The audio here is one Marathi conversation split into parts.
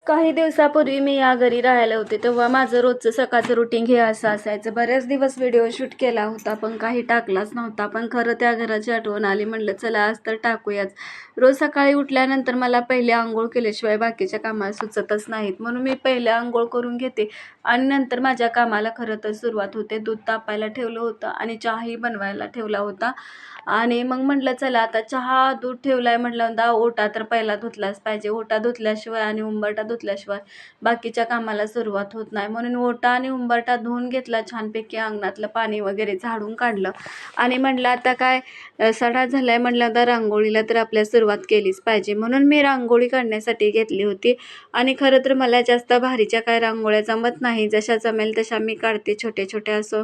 काही दिवसापूर्वी मी या घरी राहायला होते, तेव्हा माझं रोजचं सकाळचं रुटीन हे असं असायचं. बऱ्याच दिवस व्हिडिओ शूट केला होता, पण काही टाकलाच नव्हता. पण खरं त्या घराची आठवण आली, म्हटलं चला आज तर टाकूयाच. रोज सकाळी उठल्यानंतर मला पहिले अंघोळ केल्याशिवाय बाकीच्या कामाला सुचतच नाहीत. म्हणून मी पहिले अंघोळ करून घेते आणि नंतर माझ्या कामाला खरं तर सुरुवात होते. दूध तापायला ठेवलं होतं आणि चहाही बनवायला ठेवला होता. आणि मग म्हटलं चला आता चहा दूध ठेवलाय म्हटलं ओटा तर पहिला धुतलाच पाहिजे. ओटा धुतल्याशिवाय आणि उंबरठा धुतल्याशिवाय बाकीच्या कामाला सुरुवात होत नाही. म्हणून ओटा आणि उंबरठा धुवून घेतला छानपैकी, अंगणातलं पाणी वगैरे झाडून काढलं आणि म्हटलं आता काय सडा झालाय म्हटलं आता रांगोळीला तर आपल्या सुरुवात केलीच पाहिजे. म्हणून मी रांगोळी काढण्यासाठी घेतली होती. आणि खरं तर मला जास्त भारीच्या काय रांगोळ्या जमत नाही, जशा जमेल तशा मी काढते. छोट्या छोट्या असो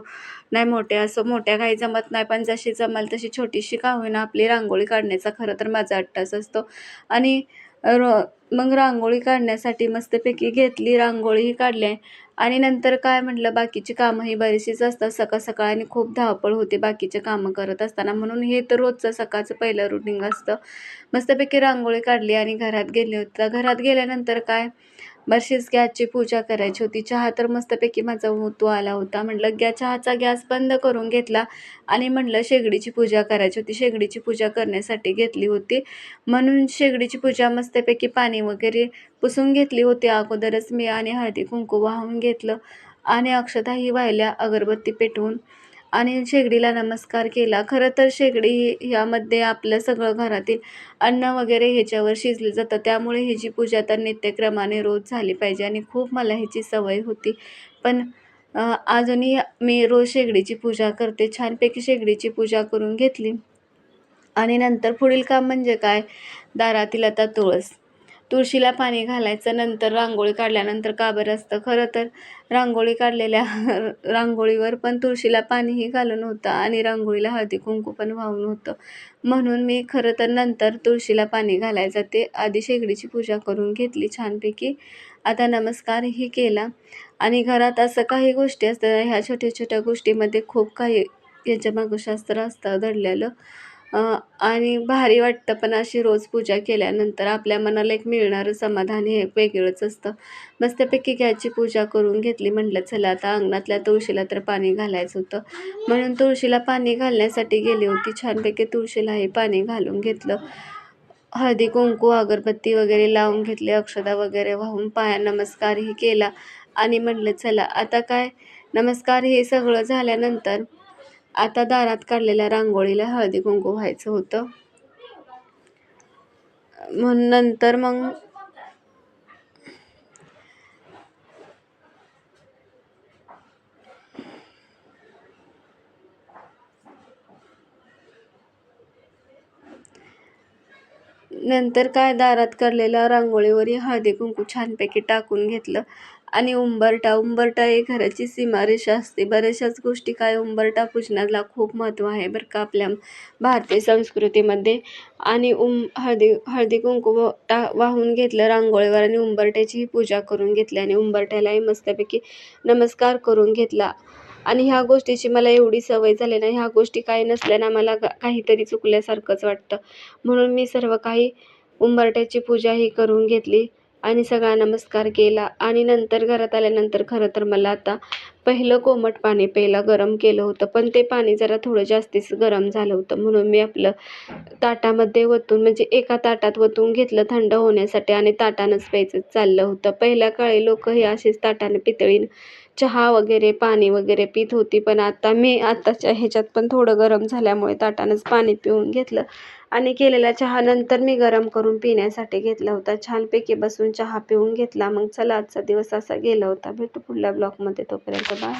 नाही मोठ्या असो, मोठ्या काही जमत नाही, पण जशी जमेल तशी छोटीशी का होईना आपली रांगोळी काढण्याचा खरं तर माझा अट्टास असतो. आणि मग रांगोळी काढण्यासाठी मस्तपैकी घेतली, रांगोळीही काढली. आणि नंतर काय म्हटलं बाकीची कामंही बरीचशीच असतात सकाळ सकाळ आणि खूप धावपळ होते बाकीचे कामं करत असताना. म्हणून हे तर रोजचं सकाळचं पहिलं रुटीन असतं. मस्तपैकी रांगोळी काढली आणि घरात गेले होते. घरात गेल्यानंतर काय बरीचशीच गॅसची पूजा करायची होती. चहा तर मस्तपैकी माझा होतो आला होता. म्हटलं चहाचा गॅस बंद करून घेतला आणि म्हटलं शेगडीची पूजा करायची होती. शेगडीची पूजा करण्यासाठी घेतली होती. म्हणून शेगडीची पूजा मस्तपैकी पाणी वगैरे पुसून घेतली होती अगोदरच मी आणि हळदी कुंकू वाहून घेतलं आणि अक्षताही वाहिल्या अगरबत्ती पेटवून आणि शेगडीला नमस्कार केला. खरं तर शेगडी यामध्ये आपलं सगळं घरातील अन्न वगैरे ह्याच्यावर शिजलं जातं, त्यामुळे ह्याची पूजा तर नित्यक्रमाने रोज झाली पाहिजे आणि खूप मला ह्याची सवय होती. पण अजूनही मी रोज शेगडीची पूजा करते. छानपैकी शेगडीची पूजा करून घेतली आणि नंतर पुढील काम म्हणजे काय, दारातील आता तुळशीला पाणी घालायचं. नंतर रांगोळी काढल्यानंतर का बरं असतं, खरं तर रांगोळी काढलेल्या रांगोळीवर पण तुळशीला पाणीही घालून होतं आणि रांगोळीला हळदी कुंकू पण वाहून होतं. म्हणून मी खरं तर नंतर तुळशीला पाणी घालायला जाते. आधी शेगडीची पूजा करून घेतली छानपैकी. आता नमस्कारही केला आणि घरात असं काही गोष्टी असतात, ह्या छोट्या छोट्या गोष्टीमध्ये खूप काही याच्या मागं शास्त्र असतं दडलेलं. आणि भारी वाटतं. पण अशी रोज पूजा केल्यानंतर आपल्या मनाला एक मिळणारं समाधान हे वेगळंच असतं. मस्तपैकी गॅसची पूजा करून घेतली. म्हटलं चला आता अंगणातल्या तुळशीला तर पाणी घालायचं होतं, म्हणून तुळशीला पाणी घालण्यासाठी गेली होती. छानपैकी तुळशीलाही पाणी घालून घेतलं. हळदी कुंकू अगरबत्ती वगैरे लावून घेतले, अक्षता वगैरे वाहून पाया नमस्कारही केला आणि म्हटलं चला आता काय नमस्कार हे सगळं झाल्यानंतर आता दारात काढलेल्या रांगोळीला हळदी कुंकू व्हायचं होतं. म्हणून नंतर मग काय दारात काढलेल्या रांगोळीवरही हळदी कुंकू छानपैकी टाकून घेतलं आणि उंबरठा ही घराची सीमारेषा असते. बऱ्याचशाच गोष्टी काय उंबरठा पूजनाला खूप महत्त्व आहे बरं का आपल्या भारतीय संस्कृतीमध्ये. आणि हळदी कुंकू वाहून घेतलं रांगोळीवर आणि उंबरठ्याचीही पूजा करून घेतली आणि उंबरठ्यालाही मस्तपैकी नमस्कार करून घेतला. आणि ह्या गोष्टीची मला एवढी सवय झाली ना, ह्या गोष्टी काही नसल्याना मला काहीतरी चुकल्यासारखंच वाटतं. म्हणून मी सर्व काही उंबरठ्याची पूजाही करून घेतली आणि सगळा नमस्कार केला. आणि नंतर घरात आल्यानंतर खरं तर मला आता पहिलं कोमट पाणी प्यायला गरम केलं होतं, पण ते पाणी जरा थोडं जास्तीच गरम झालं होतं. म्हणून मी आपलं ताटामध्ये ओतून म्हणजे एका ताटात ओतून घेतलं थंड होण्यासाठी आणि ताटानंच प्यायचं चाललं होतं. पहिल्या काळी लोक हे असेच ताटाने पितळीनं चहा वगैरे पाणी वगैरे पित होती, पण आता मी आताच्या ह्याच्यात पण थोडं गरम झाल्यामुळे ताटानंच पाणी पिऊन घेतलं आणि केलेल्या चहा नंतर मी गरम करून पिण्यासाठी घेतला होता. छानपैकी बसून चहा पिऊन घेतला. मग चला आजचा दिवस असा गेला होता. भेटू पुढल्या ब्लॉगमध्ये, तोपर्यंत बाय.